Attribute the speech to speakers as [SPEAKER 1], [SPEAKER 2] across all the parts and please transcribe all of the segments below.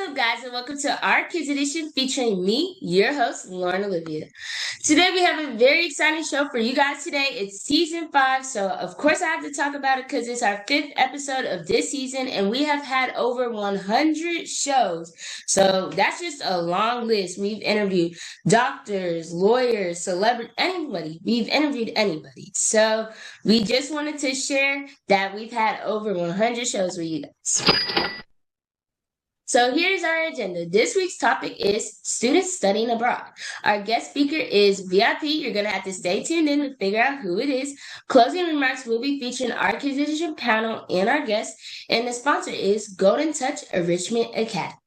[SPEAKER 1] up, guys, and welcome to our Kids Edition featuring me, your host, LAURENOLIVIA. Today, we have a very exciting show for you guys today. It's season 5, so of course, I have to talk about it because it's our 5th episode of this season, and we have had over 100 shows. So that's just a long list. We've interviewed doctors, lawyers, celebrities, anybody. We've interviewed anybody. So we just wanted to share that we've had over 100 shows with you guys. So here's our agenda. This week's topic is students studying abroad. Our guest speaker is VIP. You're going to have to stay tuned in to figure out who it is. Closing remarks will be featuring our Kids Edition panel and our guest. And the sponsor is Golden Touch Enrichment Academy.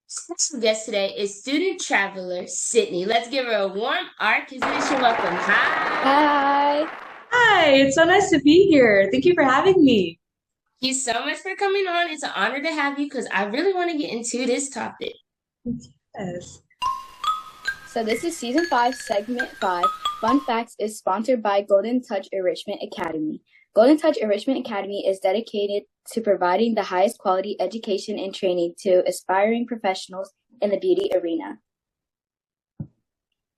[SPEAKER 1] Special guest today is student traveler Sydney. Let's give her a warm our Kids Edition welcome. Hi.
[SPEAKER 2] Hi.
[SPEAKER 3] Hi, it's so nice to be here. Thank you for having me.
[SPEAKER 1] Thank you so much for coming on. It's an honor to have you because I really want to get into this topic.
[SPEAKER 3] Yes.
[SPEAKER 2] So this is season 5, segment 5. Fun Facts is sponsored by Golden Touch Enrichment Academy. Golden Touch Enrichment Academy is dedicated to providing the highest quality education and training to aspiring professionals in the beauty arena.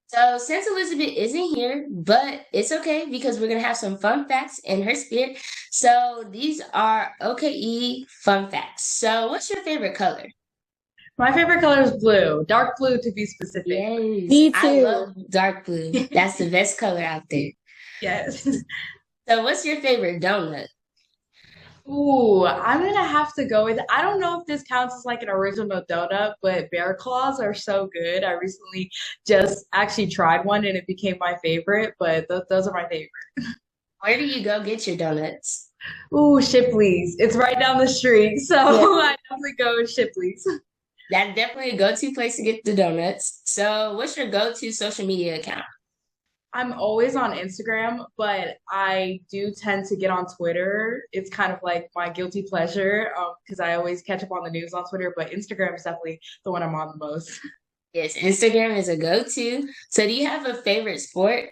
[SPEAKER 1] So since Elizabeth isn't here, but it's okay because we're going to have some fun facts in her spirit. So these are OKE fun facts. So what's your favorite color?
[SPEAKER 3] My favorite color is blue, dark blue to be specific.
[SPEAKER 1] Yes,
[SPEAKER 2] Me
[SPEAKER 1] I
[SPEAKER 2] too.
[SPEAKER 1] love dark blue. That's the best color out there.
[SPEAKER 3] Yes.
[SPEAKER 1] So what's your favorite donut?
[SPEAKER 3] Ooh, I'm gonna have to go with, I don't know if this counts as like an original donut, but bear claws are so good. I recently just actually tried one and it became my favorite, but those are my favorite.
[SPEAKER 1] Where do you go get your donuts?
[SPEAKER 3] Ooh, Shipley's. It's right down the street, so
[SPEAKER 1] Yeah.
[SPEAKER 3] I definitely go with Shipley's.
[SPEAKER 1] That's definitely a go-to place to get the donuts. So what's your go-to social media account?
[SPEAKER 3] I'm always on Instagram, but I do tend to get on Twitter. It's kind of like my guilty pleasure, because I always catch up on the news on Twitter, but Instagram is definitely the one I'm on the most.
[SPEAKER 1] Yes, Instagram is a go-to. So do you have a favorite sport?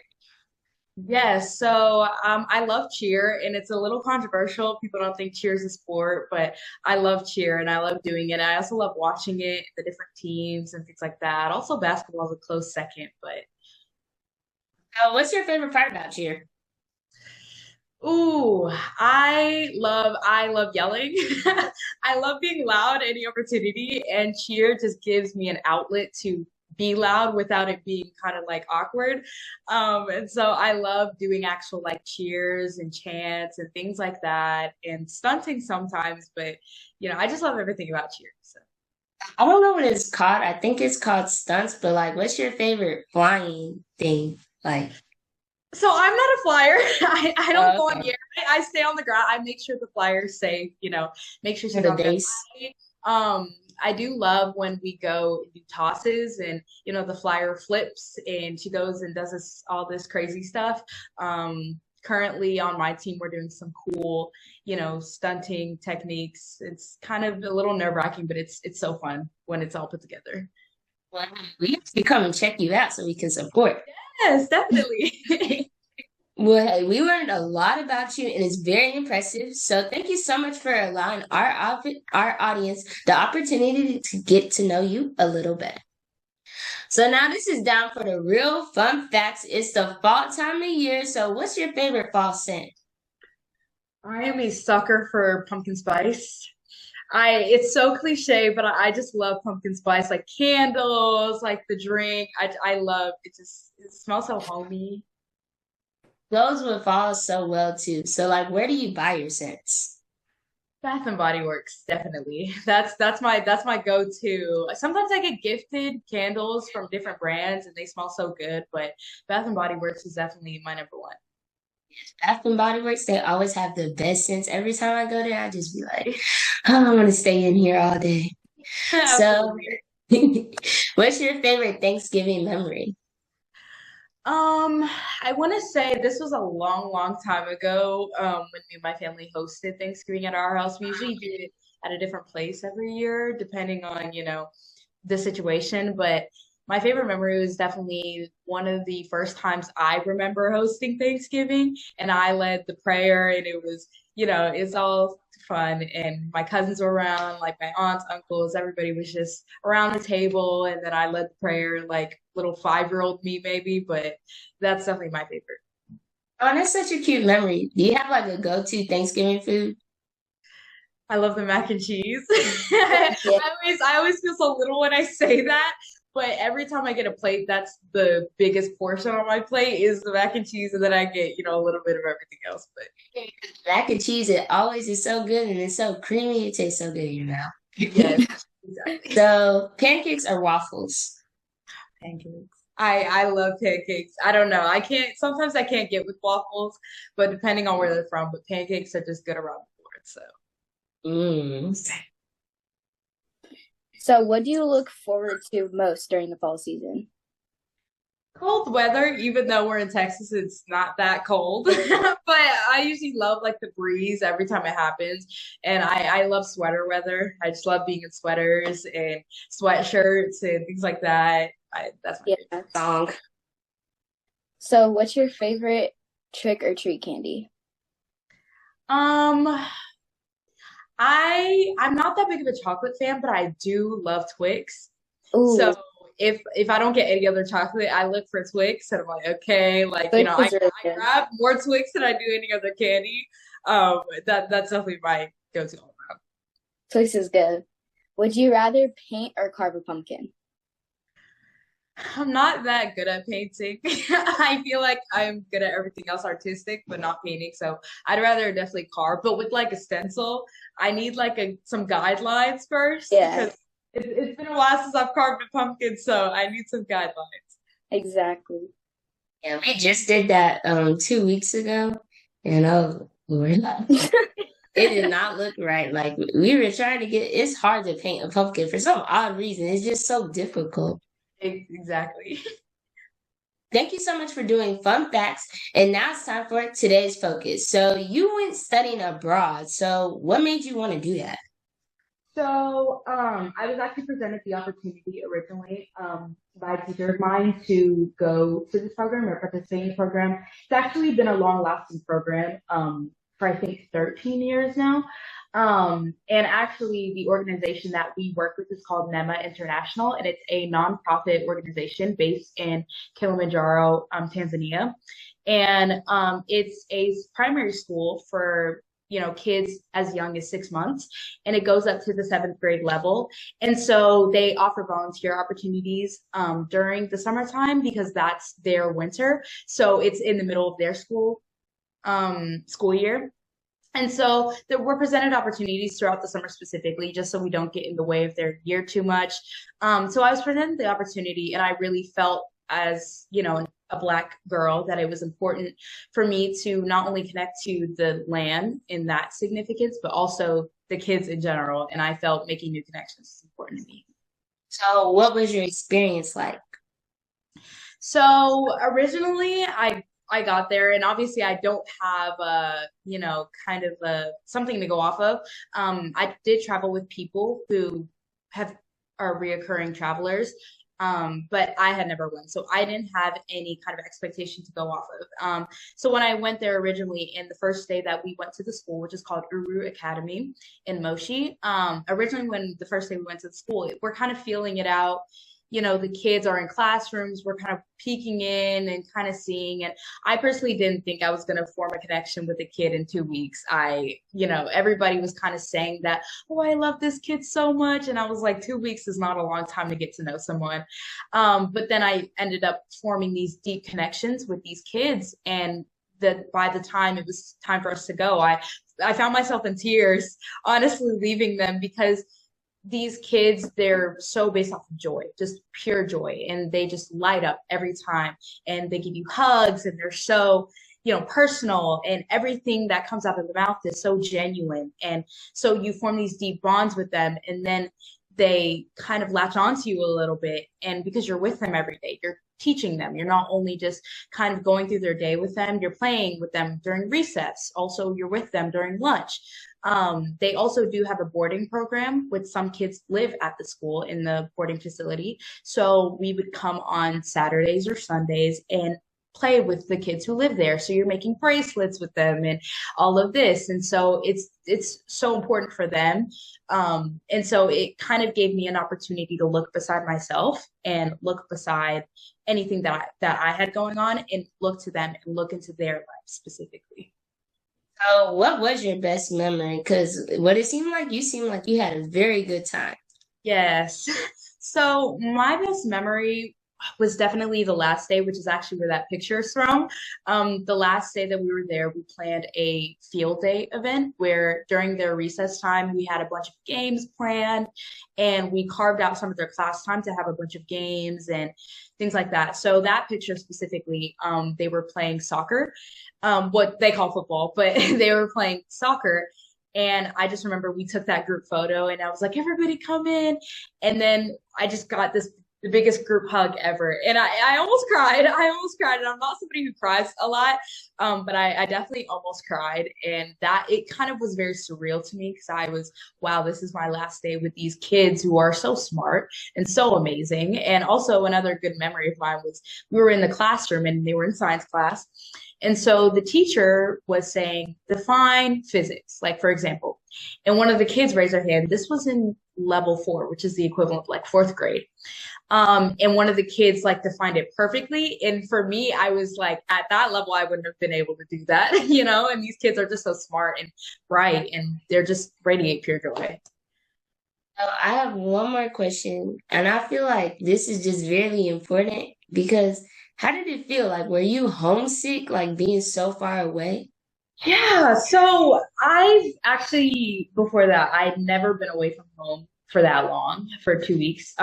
[SPEAKER 3] Yes, so I love cheer, and it's a little controversial. People don't think cheer is a sport, but I love cheer and I love doing it. I also love watching it, the different teams and things like that. Also, basketball is a close second, but
[SPEAKER 1] What's your favorite part about cheer?
[SPEAKER 3] ooh, I love yelling. I love being loud any opportunity, and cheer just gives me an outlet to be loud without it being kind of like awkward. And so I love doing actual like cheers and chants and things like that and stunting sometimes, but I just love everything about cheer. So
[SPEAKER 1] I don't know what it's called. I think it's called stunts, but like, what's your favorite flying thing? Like,
[SPEAKER 3] So I'm not a flyer. I don't go on
[SPEAKER 1] okay,
[SPEAKER 3] the air. I stay on the ground. I make sure the flyer's safe, make sure
[SPEAKER 1] for
[SPEAKER 3] she's
[SPEAKER 1] the
[SPEAKER 3] on good.
[SPEAKER 1] base.
[SPEAKER 3] I do love when we go and do tosses and the flyer flips and she goes and does all this crazy stuff. Currently on my team, we're doing some cool, stunting techniques. It's kind of a little nerve-wracking, but it's so fun when it's all put together.
[SPEAKER 1] Well, we have to come and check you out so we can support.
[SPEAKER 3] Yes, definitely.
[SPEAKER 1] Well, hey, we learned a lot about you, and it's very impressive. So, thank you so much for allowing our audience the opportunity to get to know you a little better. So now this is down for the real fun facts. It's the fall time of year. So, what's your favorite fall scent?
[SPEAKER 3] I am a sucker for pumpkin spice. It's so cliche, but I just love pumpkin spice, like candles, like the drink. I love it. Just it smells so homey.
[SPEAKER 1] Those would fall so well too. So, like, where do you buy your scents?
[SPEAKER 3] Bath and Body Works, definitely. That's my go-to. Sometimes I get gifted candles from different brands and they smell so good, but Bath and Body Works is definitely my number one.
[SPEAKER 1] Bath and Body Works, they always have the best scents. Every time I go there, I just be like, oh, I want to stay in here all day. So,
[SPEAKER 3] Absolutely.
[SPEAKER 1] what's your favorite Thanksgiving memory?
[SPEAKER 3] Um, I want to say this was a long, long time ago, when me and my family hosted Thanksgiving at our house. We usually do it at a different place every year, depending on, the situation. But my favorite memory was definitely one of the first times I remember hosting Thanksgiving, and I led the prayer, and it was, it's all fun. And my cousins were around, like my aunts, uncles, everybody was just around the table, and then I led the prayer, like little 5-year-old me, maybe, but that's definitely my favorite.
[SPEAKER 1] Oh, that's such a cute memory. Do you have like a go-to Thanksgiving food?
[SPEAKER 3] I love the mac and cheese.
[SPEAKER 2] Yeah.
[SPEAKER 3] I always feel so little when I say that, but every time I get a plate, that's the biggest portion on my plate is the mac and cheese, and then I get, a little bit of everything else. But
[SPEAKER 1] Mac and cheese, it always is so good and it's so creamy. It tastes so good in your mouth.
[SPEAKER 3] yes, exactly.
[SPEAKER 1] So, pancakes or waffles?
[SPEAKER 3] Pancakes. I love pancakes. I don't know. Sometimes I can't get with waffles, but depending on where they're from, but pancakes are just good around the board. So
[SPEAKER 1] Mm.
[SPEAKER 2] So, what do you look forward to most during the fall season?
[SPEAKER 3] cold weather, even though we're in Texas, it's not that cold. But I usually love like the breeze every time it happens. And I love sweater weather. I just love being in sweaters and sweatshirts and things like that. That's my
[SPEAKER 2] Yeah.
[SPEAKER 3] favorite.
[SPEAKER 1] Song.
[SPEAKER 2] So, what's your favorite trick or treat candy?
[SPEAKER 3] Um, I'm not that big of a chocolate fan, but I do love Twix.
[SPEAKER 2] Ooh,
[SPEAKER 3] So if I don't get any other chocolate, I look for Twix, and I'm like, okay, like
[SPEAKER 2] Twix
[SPEAKER 3] I
[SPEAKER 2] is really
[SPEAKER 3] I
[SPEAKER 2] good.
[SPEAKER 3] grab more Twix than I do any other candy. That's definitely my go-to all around.
[SPEAKER 2] Twix is good. Would you rather paint or carve a pumpkin?
[SPEAKER 3] I'm not that good at painting. I feel like I'm good at everything else artistic, but not painting. So I'd rather definitely carve, but with like a stencil, I need like some guidelines first
[SPEAKER 2] Yeah,
[SPEAKER 3] because it's been a while since I've carved a pumpkin, so I need some guidelines.
[SPEAKER 2] exactly.
[SPEAKER 1] Yeah, we just did that 2 weeks ago, and oh Lord, it did not look right. Like we were trying to get. It's hard to paint a pumpkin for some odd reason. It's just so difficult.
[SPEAKER 3] Exactly.
[SPEAKER 1] Thank you so much for doing fun facts. And now it's time for today's focus. So you went studying abroad. So what made you want to do that?
[SPEAKER 3] So, I was actually presented the opportunity originally by a teacher of mine to go to this program or participate in the program. It's actually been a long-lasting program for I think 13 years now. And actually, the organization that we work with is called NEMA International, and it's a nonprofit organization based in Kilimanjaro, Tanzania. And it's a primary school for kids as young as 6 months, and it goes up to the seventh grade level. And so they offer volunteer opportunities during the summertime because that's their winter. So it's in the middle of their school year. And so there were presented opportunities throughout the summer specifically, just so we don't get in the way of their year too much. So I was presented the opportunity, and I really felt as, a Black girl that it was important for me to not only connect to the land in that significance, but also the kids in general. And I felt making new connections is important to me.
[SPEAKER 1] So what was your experience like?
[SPEAKER 3] So originally I got there, and obviously I don't have kind of something to go off of. I did travel with people who have are reoccurring travelers. But I had never went, so I didn't have any kind of expectation to go off of. So when I went there originally, in the first day that we went to the school, which is called Uru Academy in Moshi, originally when the first day we went to the school, we're kind of feeling it out. The kids are in classrooms, we're kind of peeking in and kind of seeing. And I personally didn't think I was going to form a connection with a kid in 2 weeks. Everybody was kind of saying that, oh, I love this kid so much. And I was like, 2 weeks is not a long time to get to know someone. But then I ended up forming these deep connections with these kids. And that by the time it was time for us to go, I found myself in tears, honestly, leaving them because these kids, they're so based off of joy, just pure joy. And they just light up every time, and they give you hugs, and they're so, personal, and everything that comes out of the mouth is so genuine. And so you form these deep bonds with them, and then they kind of latch onto you a little bit. And because you're with them every day, you're teaching them. You're not only just kind of going through their day with them, you're playing with them during recess. Also, you're with them during lunch. They also do have a boarding program, with some kids live at the school in the boarding facility. So we would come on Saturdays or Sundays and play with the kids who live there. So you're making bracelets with them and all of this. And so it's so important for them. And so it kind of gave me an opportunity to look beside myself and look beside anything that I had going on, and look to them and look into their life specifically.
[SPEAKER 1] So, what was your best memory? Because what it seemed like you had a very good time.
[SPEAKER 3] Yes. So my best memory was definitely the last day, which is actually where that picture is from. The last day that we were there, we planned a field day event where during their recess time, we had a bunch of games planned, and we carved out some of their class time to have a bunch of games and things like that. So that picture specifically, they were playing soccer, what they call football, but they were playing soccer. And I just remember we took that group photo, and I was like, everybody come in. And then I just got the biggest group hug ever. And I almost cried. I almost cried. And I'm not somebody who cries a lot, but I definitely almost cried. And that, it kind of was very surreal to me, because I was, wow, this is my last day with these kids who are so smart and so amazing. And also another good memory of mine was, we were in the classroom and they were in science class. And so the teacher was saying, define physics, like for example, and one of the kids raised their hand. This was in level 4, which is the equivalent of like 4th grade. And one of the kids like defined it perfectly. And for me, I was like, at that level, I wouldn't have been able to do that, you know, and these kids are just so smart and bright, and they're just radiate pure joy.
[SPEAKER 1] So I have one more question, and I feel like this is just really important because how did it feel? Like, were you homesick, like being so far away?
[SPEAKER 3] Yeah, so I've actually, before that, I'd never been away from home for that long, for 2 weeks.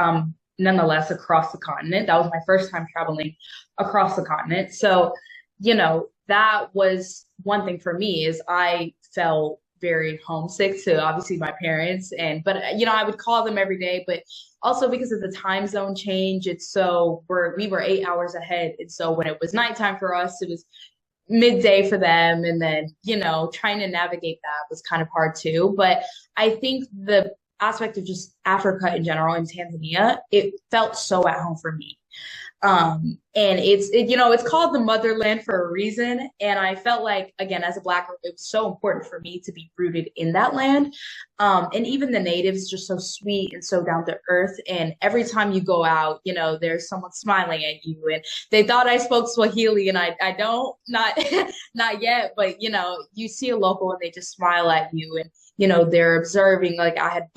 [SPEAKER 3] Nonetheless, across the continent. That was my first time traveling across the continent. So, you know, that was one thing for me, is I felt very homesick to obviously my parents, but you know, I would call them every day, but also because of the time zone change, it's so we were 8 hours ahead. And so when it was nighttime for us, it was midday for them. And then, you know, trying to navigate that was kind of hard too. But I think the aspect of just Africa in general, in Tanzania, it felt so at home for me. And you know, it's called the motherland for a reason. And I felt like, again, as a Black girl, it was so important for me to be rooted in that land. And even the natives, just so sweet and so down to earth. And every time you go out, you know, there's someone smiling at you, and they thought I spoke Swahili, and I don't, not, not yet, but you know, you see a local and they just smile at you, and, you know, they're observing, like I had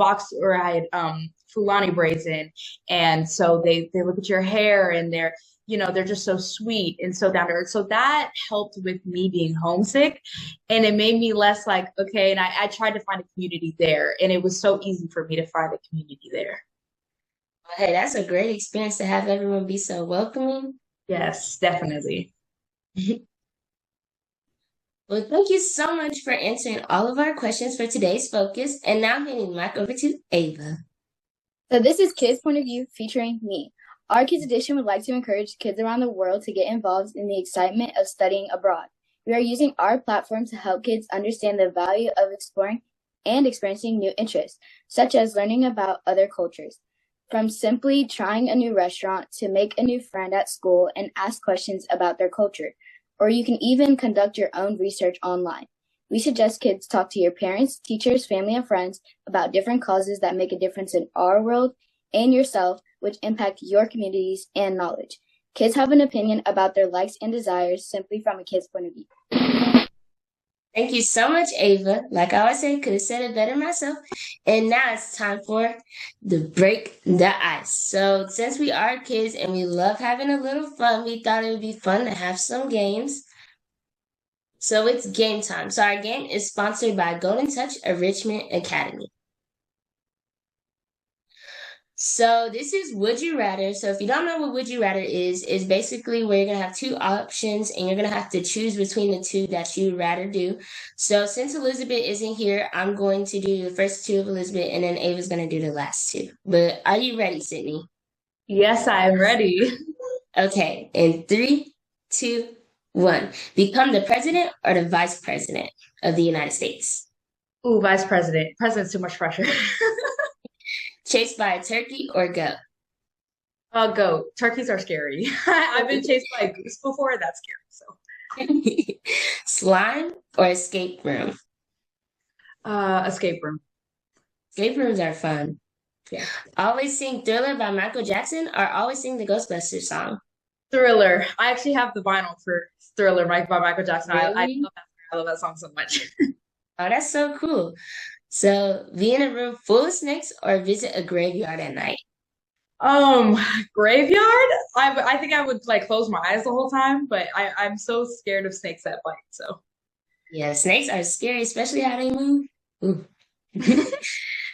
[SPEAKER 3] Fulani braids in. And so they look at your hair, and they're, you know, they're just so sweet and so down to earth. So that helped with me being homesick. And it made me less like, okay, and I tried to find a community there. And it was so easy for me to find a community there.
[SPEAKER 1] Hey, that's a great experience to have everyone be so welcoming.
[SPEAKER 3] Yes, definitely.
[SPEAKER 1] Well, thank you so much for answering all of our questions for today's focus. And now I'm handing the mic over to Ava.
[SPEAKER 2] So this is Kids Point of View featuring me. Our Kids Edition would like to encourage kids around the world to get involved in the excitement of studying abroad. We are using our platform to help kids understand the value of exploring and experiencing new interests, such as learning about other cultures. From simply trying a new restaurant to make a new friend at school and ask questions about their culture, or you can even conduct your own research online. We suggest kids talk to your parents, teachers, family, and friends about different causes that make a difference in our world and yourself, which impact your communities and knowledge. Kids have an opinion about their likes and desires simply from a kid's point of view.
[SPEAKER 1] Thank you so much, Ava. Like I always say, could have said it better myself. And now it's time for the break the ice. So since we are kids and we love having a little fun, we thought it would be fun to have some games. So it's game time. So our game is sponsored by Golden Touch Enrichment Academy. So this is Would You Rather. So if you don't know what Would You Rather is basically where you're going to have two options and you're going to have to choose between the two that you'd rather do. So since Elizabeth isn't here, I'm going to do the first two of Elizabeth, and then Ava's going to do the last two. But are you ready, Sydney?
[SPEAKER 3] Yes, I'm ready.
[SPEAKER 1] Okay, in three, two, one. Become the president or the vice president of the United States.
[SPEAKER 3] Ooh, vice president. President's too much pressure.
[SPEAKER 1] Chased by a turkey or goat.
[SPEAKER 3] Goat. Turkeys are scary. I've been chased by a goose before. That's scary.
[SPEAKER 1] Slime or escape room.
[SPEAKER 3] Escape room.
[SPEAKER 1] Escape rooms are fun.
[SPEAKER 3] Yeah.
[SPEAKER 1] Always sing Thriller by Michael Jackson or always sing the Ghostbusters song.
[SPEAKER 3] Thriller. I actually have the vinyl for Thriller by Michael Jackson.
[SPEAKER 1] Really?
[SPEAKER 3] I love that song so much.
[SPEAKER 1] Oh, that's so cool. So, be in a room full of snakes or visit a graveyard at night.
[SPEAKER 3] Um, Graveyard? I think I would like close my eyes the whole time, but I'm so scared of snakes that bite, so
[SPEAKER 1] Yeah, snakes are scary, especially how they move. Ooh.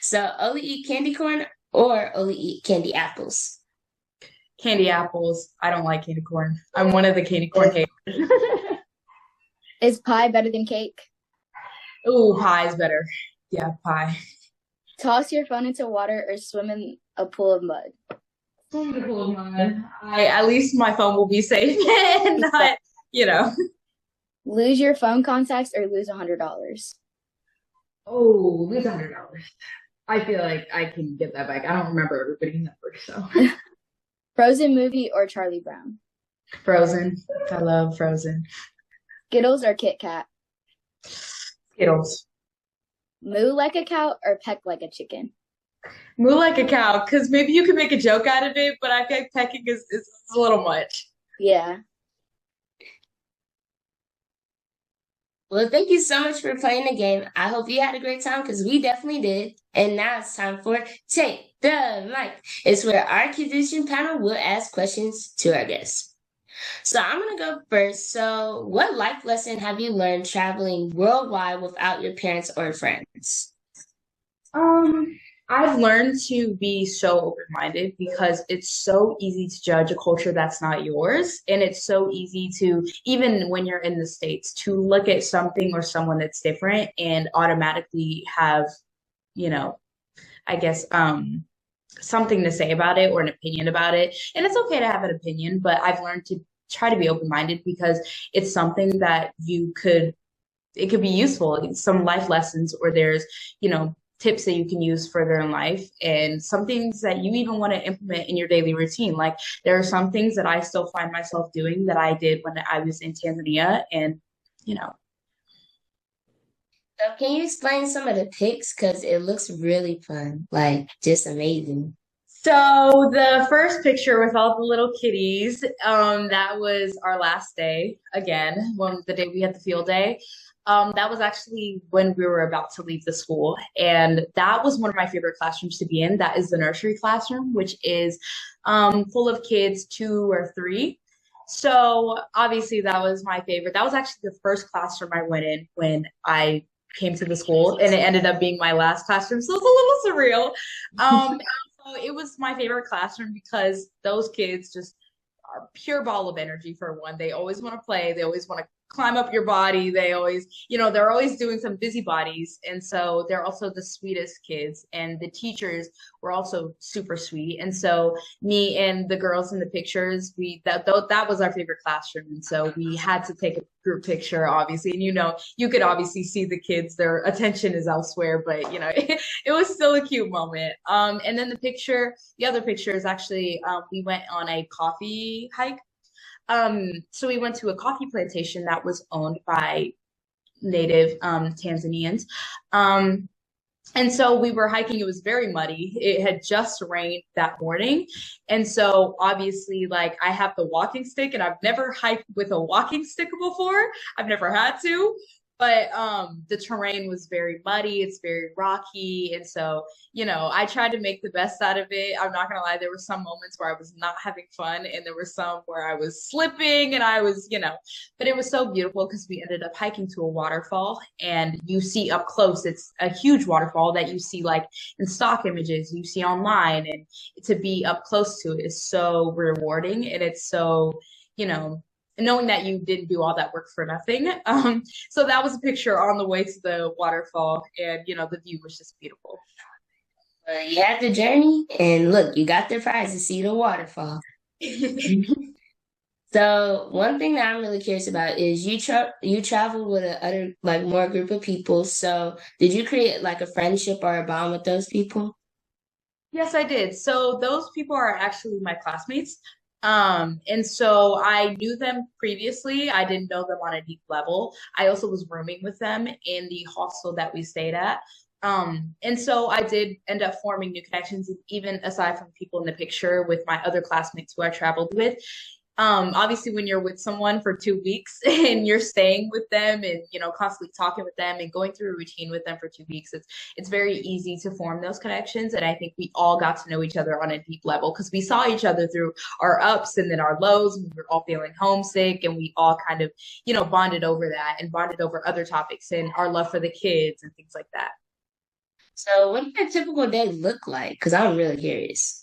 [SPEAKER 1] So, only eat candy corn or only eat candy apples.
[SPEAKER 3] candy apples. I don't like candy corn. I'm one of the candy corn haters.
[SPEAKER 2] Is pie better than cake?
[SPEAKER 3] Ooh, pie is better. Yeah, pie.
[SPEAKER 2] Toss your phone into water or swim in a pool of mud?
[SPEAKER 3] Wonderful, man. At least my phone will be safe and not, you know.
[SPEAKER 2] Lose your phone contacts or lose $100?
[SPEAKER 3] Oh, lose $100. I feel like I can get that back. I don't remember everybody's number, so.
[SPEAKER 2] Frozen movie or Charlie Brown?
[SPEAKER 3] Frozen. I love Frozen.
[SPEAKER 2] Skittles or Kit Kat?
[SPEAKER 3] Skittles.
[SPEAKER 2] Moo like a cow or peck like a chicken?
[SPEAKER 3] Moo like a cow, because maybe you can make a joke out of it, but I feel like pecking is a little much.
[SPEAKER 2] Yeah.
[SPEAKER 1] Well, thank you so much for playing the game. I hope you had a great time because we definitely did. And now it's time for Take the Mic. It's where our condition panel will ask questions to our guests. So I'm going to go first. So what life lesson have you learned traveling worldwide without your parents or friends?
[SPEAKER 3] I've learned to be so open-minded because it's so easy to judge a culture that's not yours. And it's so easy to, even when you're in the States, to look at something or someone that's different and automatically have, you know, I guess, something to say about it or an opinion about it. And it's okay to have an opinion, but I've learned to try to be open-minded because it's something that it could be useful, some life lessons, or there's, tips that you can use further in life and some things that you even want to implement in your daily routine. Like there are some things that I still find myself doing that I did when I was in Tanzania and.
[SPEAKER 1] So can you explain some of the pics? Because it looks really fun, like just amazing.
[SPEAKER 3] So the first picture with all the little kitties, that was our last day again, the day we had the field day. That was actually when we were about to leave the school. And that was one of my favorite classrooms to be in. That is the nursery classroom, which is full of kids 2 or 3. So obviously that was my favorite. That was actually the first classroom I went in when I came to the school, and it ended up being my last classroom. So it's a little surreal. So it was my favorite classroom because those kids just are pure ball of energy for one. They always want to play. They always want to climb up your body. They always, they're always doing some busybodies. And so they're also the sweetest kids. And the teachers were also super sweet. And so me and the girls in the pictures, that was our favorite classroom. And so we had to take a group picture, obviously. And you could obviously see the kids, their attention is elsewhere, but it was still a cute moment. And then the other picture is actually, we went on a coffee hike. So we went to a coffee plantation that was owned by native Tanzanians. And so we were hiking. It was very muddy. It had just rained that morning. And so obviously, like, I have the walking stick and I've never hiked with a walking stick before. I've never had to. But the terrain was very muddy. It's very rocky. And so, I tried to make the best out of it. I'm not going to lie. There were some moments where I was not having fun. And there were some where I was slipping and I was, but it was so beautiful because we ended up hiking to a waterfall. And you see up close, it's a huge waterfall that you see like in stock images, you see online. And to be up close to it is so rewarding. And it's so, knowing that you didn't do all that work for nothing. So that was a picture on the way to the waterfall, and the view was just beautiful.
[SPEAKER 1] You had the journey, and look, you got the prize to see the waterfall. So one thing that I'm really curious about is you traveled with a other like more group of people. So did you create like a friendship or a bond with those people?
[SPEAKER 3] Yes, I did. So those people are actually my classmates. And so I knew them previously. I didn't know them on a deep level. I also was rooming with them in the hostel that we stayed at. And so I did end up forming new connections, even aside from people in the picture with my other classmates who I traveled with. Obviously when you're with someone for 2 weeks and you're staying with them and constantly talking with them and going through a routine with them for 2 weeks, it's very easy to form those connections. And I think we all got to know each other on a deep level because we saw each other through our ups and then our lows, and we were all feeling homesick, and we all kind of bonded over that and bonded over other topics and our love for the kids and things like that.
[SPEAKER 1] So what did a typical day look like? Because I'm really curious.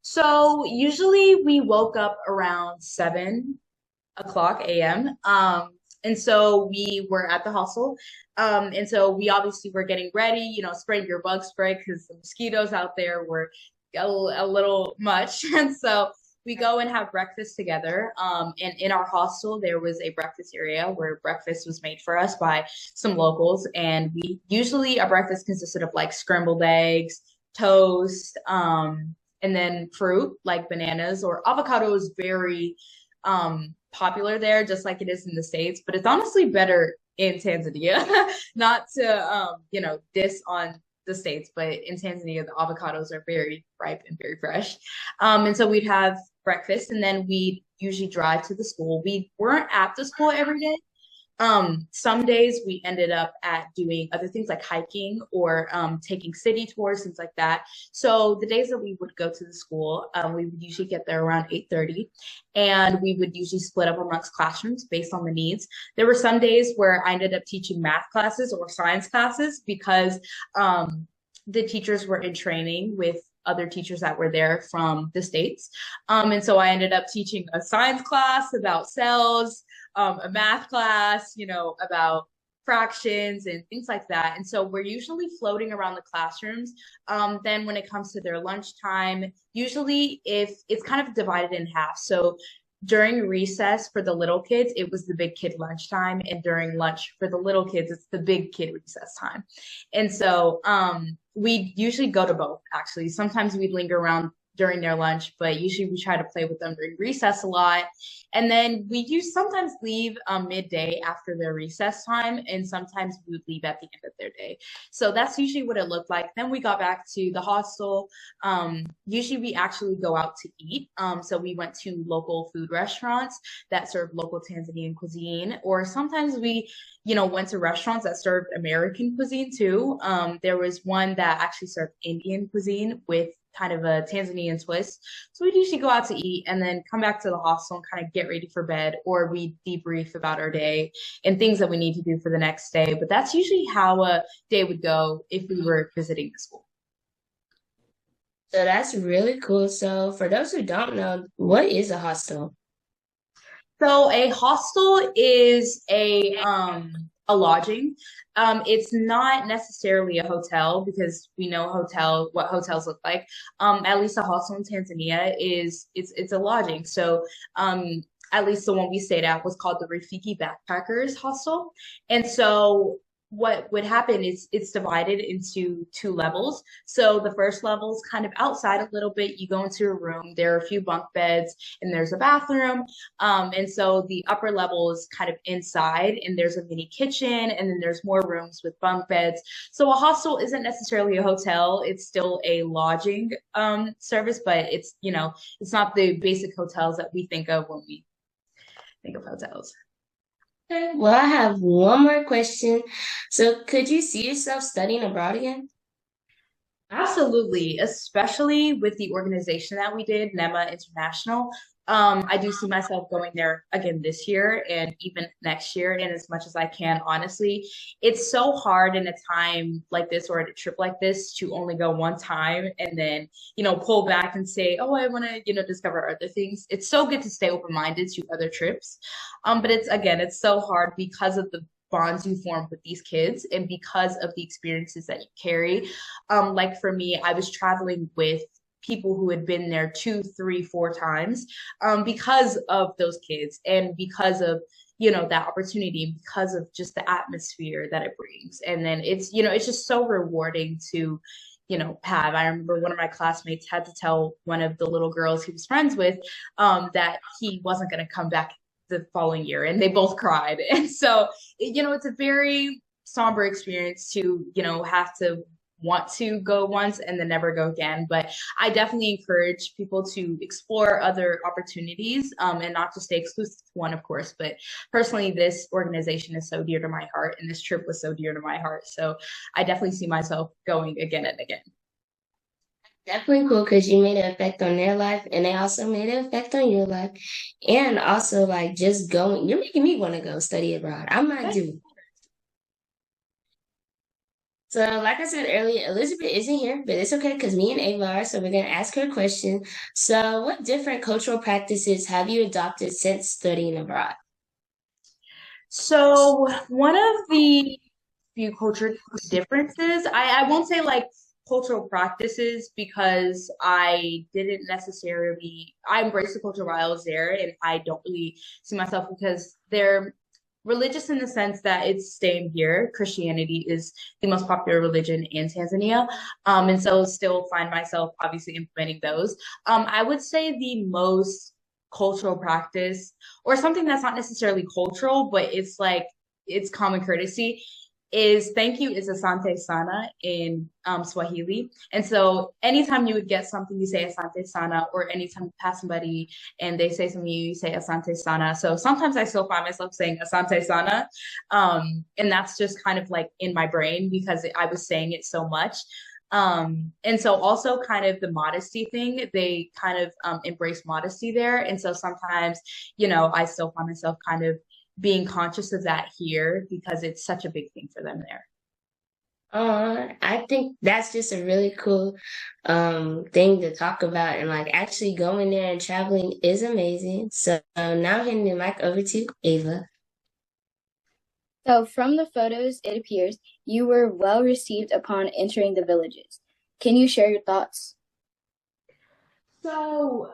[SPEAKER 3] So usually we woke up around 7 o'clock a.m. And so we were at the hostel. And so we obviously were getting ready, spraying your bug spray because the mosquitoes out there were a little much. And so we go and have breakfast together. And in our hostel, there was a breakfast area where breakfast was made for us by some locals. And we usually our breakfast consisted of like scrambled eggs, toast, and then fruit like bananas or avocado is very popular there, just like it is in the States, but it's honestly better in Tanzania. Not to diss on the States, but in Tanzania the avocados are very ripe and very fresh. And so we'd have breakfast and then we'd usually drive to the school. We weren't at the school every day. Some days we ended up at doing other things like hiking or taking city tours, things like that. So the days that we would go to the school, we would usually get there around 8:30, and we would usually split up amongst classrooms based on the needs. There were some days where I ended up teaching math classes or science classes because the teachers were in training with other teachers that were there from the States. And so I ended up teaching a science class about cells, a math class, about fractions and things like that. And so we're usually floating around the classrooms. Then when it comes to their lunchtime, usually if it's kind of divided in half. So during recess for the little kids, it was the big kid lunchtime. And during lunch for the little kids, it's the big kid recess time. And so we usually go to both, actually. Sometimes we'd linger around during their lunch, but usually we try to play with them during recess a lot. And then we do sometimes leave midday after their recess time, and sometimes we would leave at the end of their day. So that's usually what it looked like. Then we got back to the hostel. Usually we actually go out to eat. So we went to local food restaurants that serve local Tanzanian cuisine, or sometimes we, went to restaurants that served American cuisine too. There was one that actually served Indian cuisine with kind of a Tanzanian twist. So we'd usually go out to eat and then come back to the hostel and kind of get ready for bed, or we debrief about our day and things that we need to do for the next day. But that's usually how a day would go if we were visiting the school.
[SPEAKER 1] So that's really cool. So for those who don't know, what is a hostel?
[SPEAKER 3] So a hostel is a lodging. It's not necessarily a hotel because we know what hotels look like. At least a hostel in Tanzania it's a lodging. So at least the one we stayed at was called the Rafiki Backpackers Hostel. And so what would happen is it's divided into two levels. So the first level is kind of outside a little bit. You go into a room, there are a few bunk beds, and there's a bathroom. And so the upper level is kind of inside, and there's a mini kitchen, and then there's more rooms with bunk beds. So a hostel isn't necessarily a hotel. It's still a lodging service, but it's not the basic hotels that we think of when we think of hotels.
[SPEAKER 1] Okay, well, I have one more question. So could you see yourself studying abroad again?
[SPEAKER 3] Absolutely, especially with the organization that we did, NEMA International. I do see myself going there again this year and even next year, and as much as I can, honestly. It's so hard in a time like this or at a trip like this to only go one time and then, pull back and say, oh, I want to, discover other things. It's so good to stay open-minded to other trips. But it's so hard because of the bonds you form with these kids and because of the experiences that you carry. Like for me, I was traveling with people who had been there two, three, four times, because of those kids and because of that opportunity, because of just the atmosphere that it brings. And then it's just so rewarding to have. I remember one of my classmates had to tell one of the little girls he was friends with that he wasn't going to come back the following year, and they both cried. And so it's a very somber experience to have to want to go once and then never go again. But I definitely encourage people to explore other opportunities, and not to stay exclusive to one, of course. But personally, this organization is so dear to my heart, and this trip was so dear to my heart. So I definitely see myself going again and again.
[SPEAKER 1] Definitely cool because you made an effect on their life and they also made an effect on your life. And also, like, just going, you're making me want to go study abroad. I might do. So, like I said earlier, Elizabeth isn't here, but it's okay because me and Ava are, so we're going to ask her a question. So, what different cultural practices have you adopted since studying abroad?
[SPEAKER 3] So one of the few culture differences, I won't say like cultural practices because I embraced the culture while I was there, and I don't really see myself because they're religious in the sense that it's staying here. Christianity is the most popular religion in Tanzania. And so still find myself obviously implementing those. I would say the most cultural practice, or something that's not necessarily cultural, but it's common courtesy, is thank you is asante sana in Swahili. And so anytime you would get something, you say asante sana, or anytime you pass somebody and they say something, you say asante sana. So sometimes I still find myself saying asante sana. And that's just kind of like in my brain because I was saying it so much. And so also kind of the modesty thing, they kind of embrace modesty there. And so sometimes, I still find myself kind of being conscious of that here because it's such a big thing for them there.
[SPEAKER 1] I think that's just a really cool thing to talk about, and like actually going there and traveling is amazing. So now handing the mic over to Ava.
[SPEAKER 2] So from the photos, it appears you were well received upon entering the villages. Can you share your thoughts?
[SPEAKER 3] So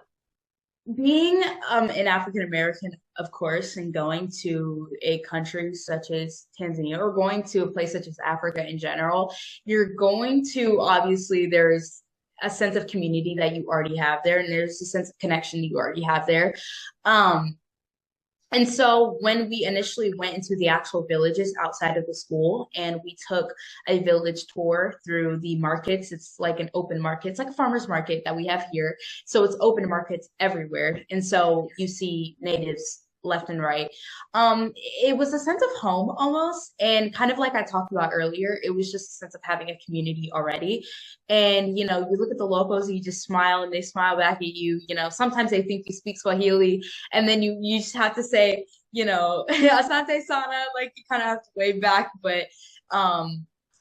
[SPEAKER 3] being an African American, of course, and going to a country such as Tanzania, or going to a place such as Africa in general, you're going to, obviously there's a sense of community that you already have there, and there's a sense of connection that you already have there. And so when we initially went into the actual villages outside of the school and we took a village tour through the markets, it's like an open market. It's like a farmer's market that we have here. So it's open markets everywhere. And so you see natives left and right. It was a sense of home almost. And kind of like I talked about earlier, it was just a sense of having a community already. And, you look at the locals and you just smile and they smile back at you. Sometimes they think you speak Swahili, and then you just have to say, Asante Sana, like you kind of have to wave back. But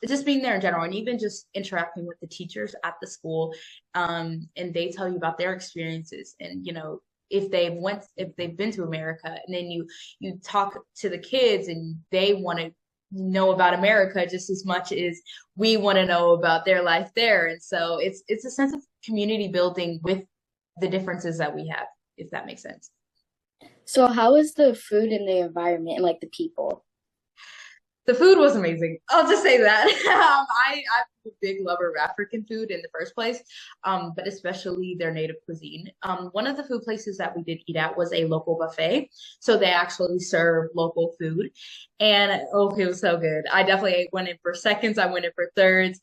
[SPEAKER 3] just being there in general, and even just interacting with the teachers at the school, and they tell you about their experiences, and if they've been to America, and then you talk to the kids and they want to know about America just as much as we want to know about their life there. And so it's a sense of community building with the differences that we have, if that makes sense.
[SPEAKER 2] So how is the food and the environment and like the people?
[SPEAKER 3] The food was amazing. I'll just say that. I'm a big lover of African food in the first place, but especially their native cuisine. One of the food places that we did eat at was a local buffet. So they actually serve local food. And oh, it was so good. I definitely went in for seconds. I went in for thirds.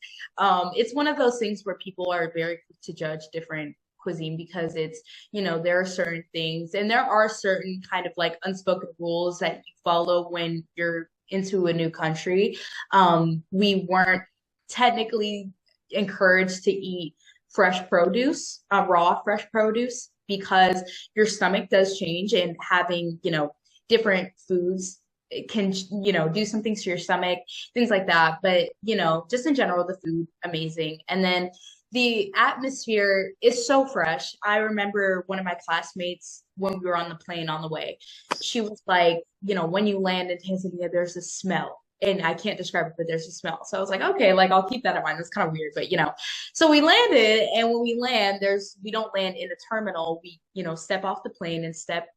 [SPEAKER 3] It's one of those things where people are very quick to judge different cuisine because it's, there are certain things and there are certain kind of like unspoken rules that you follow when you're into a new country. We weren't technically encouraged to eat fresh produce, raw fresh produce, because your stomach does change, and having, different foods, it can, do some things to your stomach, things like that. But, just in general, the food, amazing. And then the atmosphere is so fresh. I remember one of my classmates, when we were on the plane on the way, she was like, when you land in Tanzania, there's a smell and I can't describe it, but there's a smell. So I was like, okay, like I'll keep that in mind. That's kind of weird, but So we landed, and when we land, we don't land in a terminal. We, step off the plane and step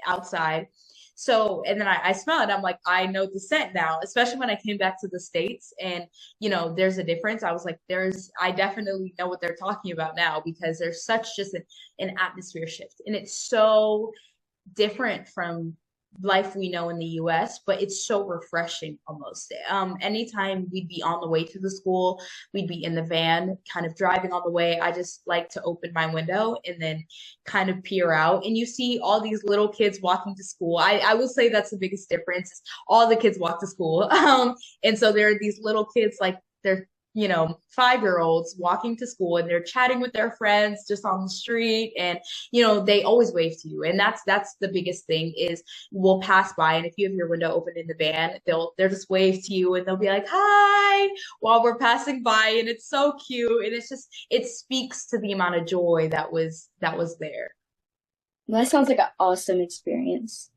[SPEAKER 3] outside. So, and then I smell it. I'm like, I know the scent now, especially when I came back to the States and, there's a difference. I was like, I definitely know what they're talking about now because there's such just an atmosphere shift. And it's so different from life we know in the US, but it's so refreshing almost. Anytime we'd be on the way to the school, we'd be in the van, kind of driving on the way. I just like to open my window and then kind of peer out, and you see all these little kids walking to school. I will say that's the biggest difference. Is all the kids walk to school. And so there are these little kids like they're 5-year-olds walking to school and they're chatting with their friends just on the street, and they always wave to you, and that's the biggest thing is we'll pass by, and if you have your window open in the van, they'll just wave to you and they'll be like hi while we're passing by, and it's so cute, and it speaks to the amount of joy that was there.
[SPEAKER 2] That sounds like an awesome experience.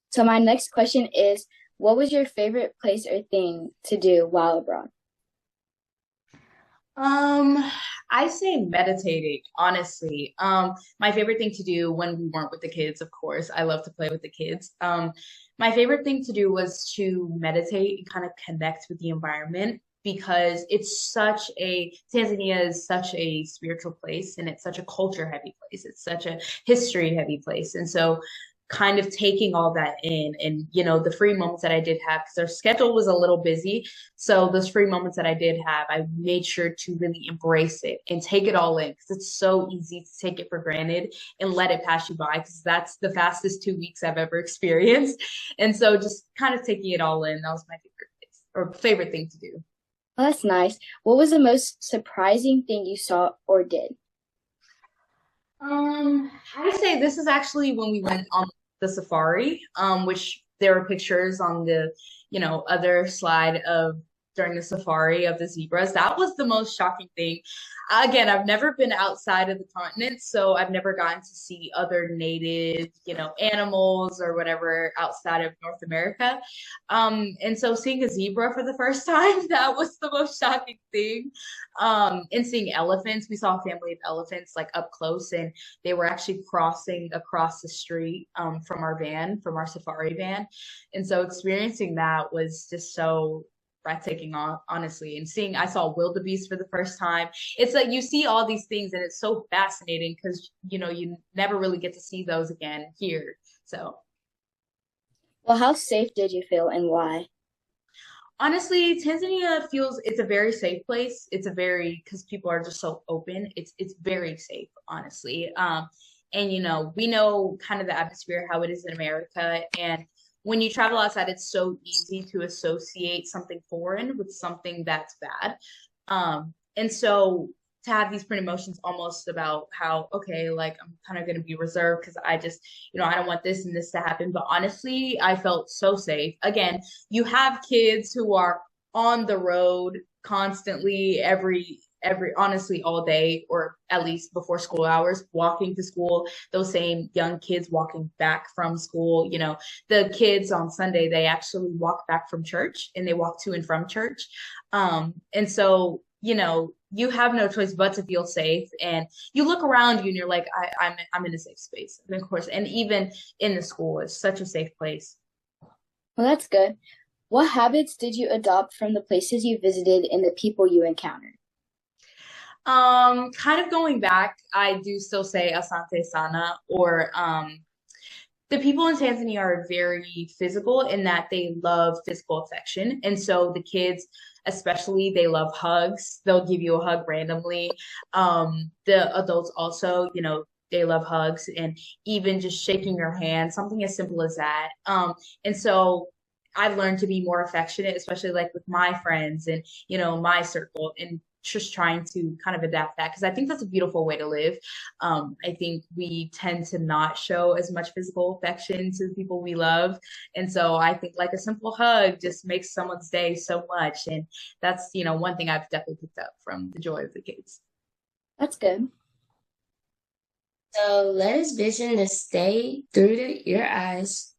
[SPEAKER 2] So my next question is, what was your favorite place or thing to do while abroad?
[SPEAKER 3] I say meditating, honestly. My favorite thing to do when we weren't with the kids, of course, I love to play with the kids. My favorite thing to do was to meditate and kind of connect with the environment because Tanzania is such a spiritual place and it's such a culture heavy place. It's such a history heavy place. And so kind of taking all that in and the free moments that I did have because our schedule was a little busy, so those free moments that I did have, I made sure to really embrace it and take it all in because it's so easy to take it for granted and let it pass you by because that's the fastest 2 weeks I've ever experienced. And so just kind of taking it all in, that was my favorite thing to do.
[SPEAKER 2] Oh, that's nice. What was the most surprising thing you saw or did?
[SPEAKER 3] I say this is actually when we went on the safari, which there were pictures on the, other slide of during the safari of the zebras. That was the most shocking thing. Again, I've never been outside of the continent, so I've never gotten to see other native, animals or whatever outside of North America. And so seeing a zebra for the first time, that was the most shocking thing. And seeing elephants, we saw a family of elephants like up close, and they were actually crossing across the street from our safari van. And so experiencing that was just so breathtaking, honestly. And I saw wildebeest for the first time. It's like you see all these things, and it's so fascinating because you never really get to see those again here. So,
[SPEAKER 2] well, how safe did you feel and why?
[SPEAKER 3] honestly, Tanzania it's a very safe place. Because people are just so open. It's very safe, honestly. And we know kind of the atmosphere, how it is in America. And when you travel outside, it's so easy to associate something foreign with something that's bad. And so to have these print emotions almost about how, okay, like I'm kind of going to be reserved because I just, I don't want this and this to happen. But honestly, I felt so safe. Again, you have kids who are on the road constantly every honestly all day or at least before school hours walking to school, those same young kids walking back from school. The kids on Sunday, they actually walk back from church and they walk to and from church. And so you have no choice but to feel safe, and you look around you and you're like, I'm in a safe space. And of course, and even in the school, it's such a safe place.
[SPEAKER 2] Well, that's good. What habits did you adopt from the places you visited and the people you encountered?
[SPEAKER 3] Kind of going back, I do still say Asante Sana, or the people in Tanzania are very physical in that they love physical affection. And so the kids, especially, they love hugs. They'll give you a hug randomly. The adults also, they love hugs and even just shaking your hand, something as simple as that. And so I've learned to be more affectionate, especially like with my friends and, my circle, and just trying to kind of adapt that because I think that's a beautiful way to live. I think we tend to not show as much physical affection to the people we love. And so I think like a simple hug just makes someone's day so much. And that's, one thing I've definitely picked up from the joy of the kids.
[SPEAKER 2] That's good.
[SPEAKER 1] So let us vision the stay through your eyes.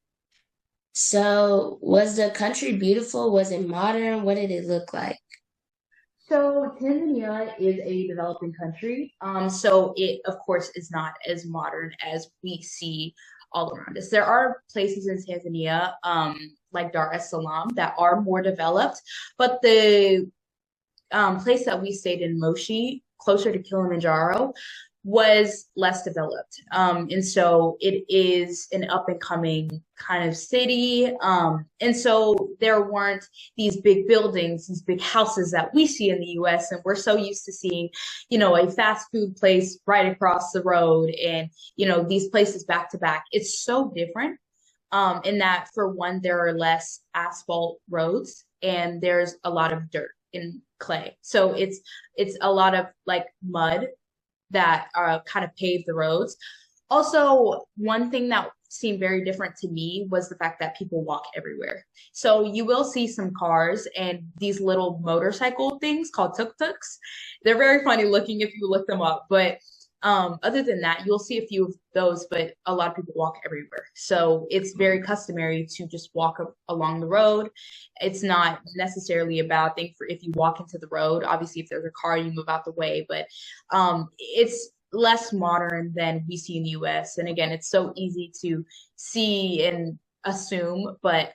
[SPEAKER 1] So, was the country beautiful? Was it modern? What did it look like?
[SPEAKER 3] So Tanzania is a developing country. So it of course is not as modern as we see all around us. There are places in Tanzania, like Dar es Salaam, that are more developed, but the place that we stayed in, Moshi, closer to Kilimanjaro, was less developed. And so it is an up and coming kind of city. And so there weren't these big buildings, these big houses that we see in the US. And we're so used to seeing, a fast food place right across the road and, these places back to back. It's so different. In that, for one, there are less asphalt roads and there's a lot of dirt and clay. So it's a lot of like mud that kind of pave the roads. Also, one thing that seemed very different to me was the fact that people walk everywhere. So you will see some cars and these little motorcycle things called tuk-tuks. They're very funny looking if you look them up, but other than that, you'll see a few of those, but a lot of people walk everywhere. So it's very customary to just walk along the road. It's not necessarily a bad thing for if you walk into the road. Obviously, if there's a car, you move out the way, but it's less modern than we see in the US. And again, it's so easy to see and assume, but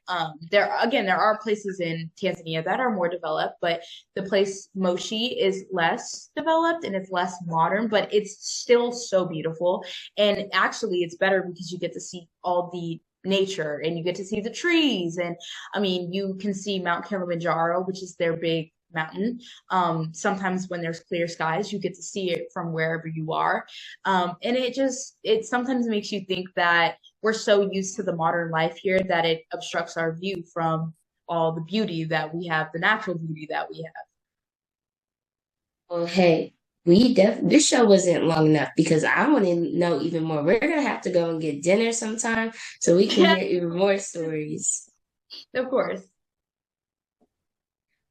[SPEAKER 3] there are places in Tanzania that are more developed, but the place Moshi is less developed and it's less modern, but it's still so beautiful. And actually it's better because you get to see all the nature and you get to see the trees. And I mean, you can see Mount Kilimanjaro, which is their big mountain. Sometimes when there's clear skies, you get to see it from wherever you are. And it sometimes makes you think that we're so used to the modern life here that it obstructs our view from all the beauty that we have, the natural beauty that we have.
[SPEAKER 1] Well, hey, this show wasn't long enough because I want to know even more. We're gonna have to go and get dinner sometime so we can hear even more stories.
[SPEAKER 3] Of course.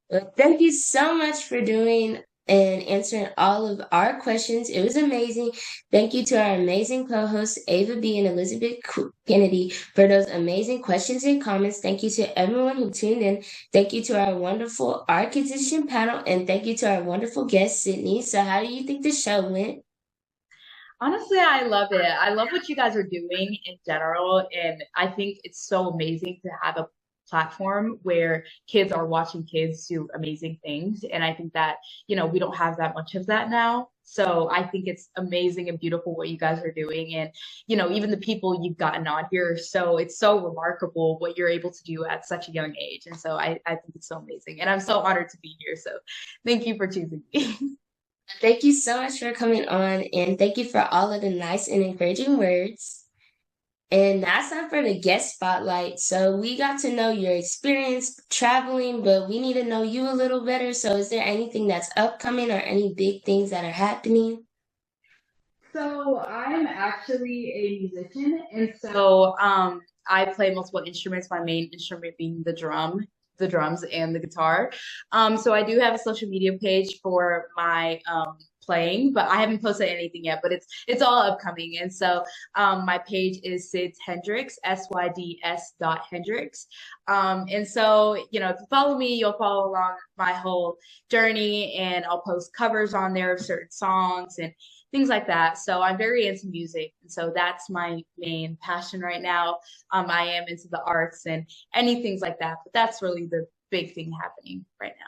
[SPEAKER 1] Well, thank you so much for doing and answering all of our questions. It was amazing. Thank you to our amazing co-hosts, Ava B. and Elizabeth Kennedy, for those amazing questions and comments. Thank you to everyone who tuned in. Thank you to our wonderful Art Edition panel, and thank you to our wonderful guest, Sydney. So how do you think the show went?
[SPEAKER 3] Honestly, I love it. I love what you guys are doing in general. And I think it's so amazing to have a platform where kids are watching kids do amazing things. And I think that, we don't have that much of that now. So I think it's amazing and beautiful what you guys are doing. And, even the people you've gotten on here. So it's so remarkable what you're able to do at such a young age. And so I think it's so amazing. And I'm so honored to be here. So thank you for choosing me.
[SPEAKER 1] Thank you so much for coming on, and thank you for all of the nice and encouraging words. And that's time for the guest spotlight. So we got to know your experience traveling, but we need to know you a little better. So is there anything that's upcoming or any big things that are happening?
[SPEAKER 3] So I'm actually a musician, and so I play multiple instruments. My main instrument being the drums and the guitar. So I do have a social media page for my playing, but I haven't posted anything yet. But it's all upcoming, and so my page is Syds Hendricks, SYDS.Hendricks. And so if you follow me, you'll follow along my whole journey, and I'll post covers on there of certain songs and things like that. So I'm very into music. And so that's my main passion right now. I am into the arts and any things like that. But that's really the big thing happening right now.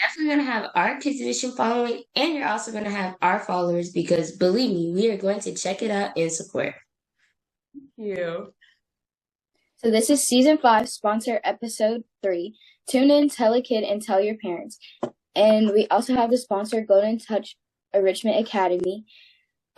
[SPEAKER 1] Definitely going to have our Kids Edition following, and you're also going to have our followers because believe me, we are going to check it out and support.
[SPEAKER 3] Thank you.
[SPEAKER 2] So this is season 5, sponsor episode 3. Tune in, tell a kid, and tell your parents. And we also have the sponsor Golden Touch Enrichment Academy.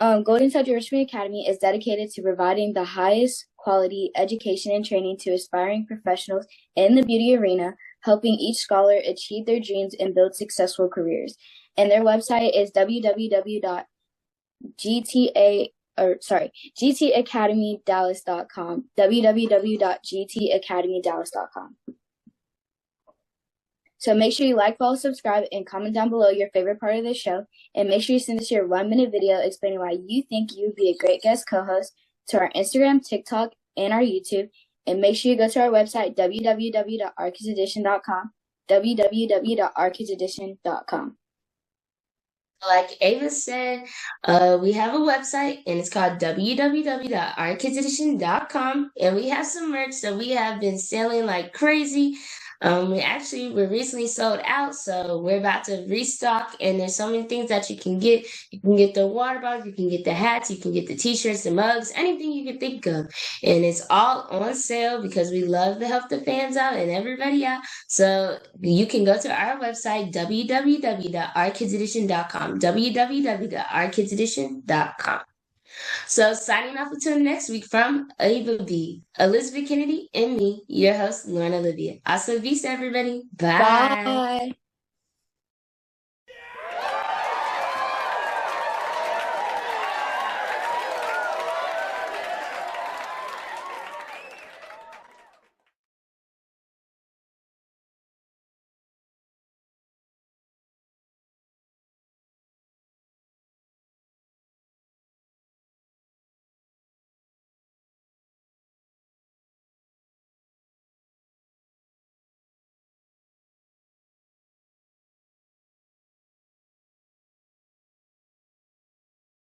[SPEAKER 2] Golden Touch Enrichment Academy is dedicated to providing the highest quality education and training to aspiring professionals in the beauty arena, helping each scholar achieve their dreams and build successful careers. And their website is gtacademydallas.com, www.gtacademydallas.com. So make sure you like, follow, subscribe, and comment down below your favorite part of the show. And make sure you send us your 1-minute video explaining why you think you would be a great guest co-host to our Instagram, TikTok, and our YouTube. And make sure you go to our website, www.ourkidsedition.com, www.ourkidsedition.com.
[SPEAKER 1] Like Ava said, we have a website and it's called www.ourkidsedition.com, and we have some merch that we have been selling like crazy. We're recently sold out, so we're about to restock, and there's so many things that you can get. You can get the water bottles, you can get the hats, you can get the t-shirts, the mugs, anything you can think of. And it's all on sale because we love to help the fans out and everybody out. So you can go to our website, www.ourkidsedition.com, www.ourkidsedition.com. So signing off until next week from Ava B, Elizabeth Kennedy, and me, your host, Lauren Olivia. Hasta vista, everybody. Bye.
[SPEAKER 2] Bye.